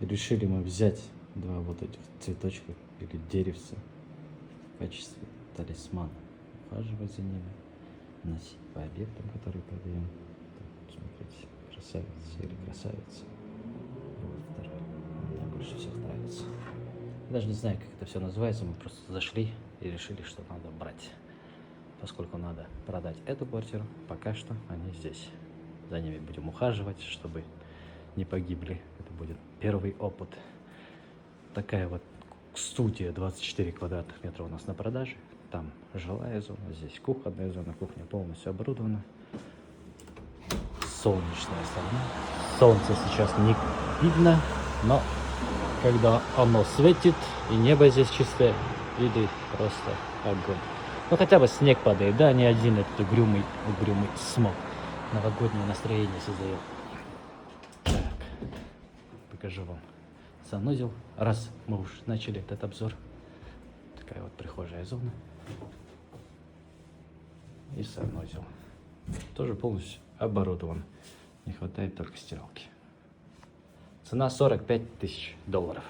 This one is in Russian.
Решили мы взять два вот этих цветочка или деревца в качестве талисмана. Ухаживать за ними, носить по объектам, которые продаем. Так, смотрите, красавица или красавица. И вот второй. Мне больше всех нравится. Я даже не знаю, как это все называется. Мы просто зашли и решили, что надо брать. Поскольку надо продать эту квартиру, пока что они здесь. За ними будем ухаживать, чтобы не погибли. Это будет первый опыт. Такая вот студия 24 квадратных метра у нас на продаже. Там жилая зона, здесь кухонная зона. Кухня полностью оборудована. Солнечная сторона. Солнце сейчас не видно, но когда оно светит и небо здесь чистое, виды просто огонь. Ну хотя бы снег падает, да, не один этот угрюмый смог. Новогоднее настроение создает. Так, покажу вам санузел. Раз мы уж начали этот обзор. Такая вот прихожая зона. И санузел. Тоже полностью оборудован. Не хватает только стиралки. Цена $45 000.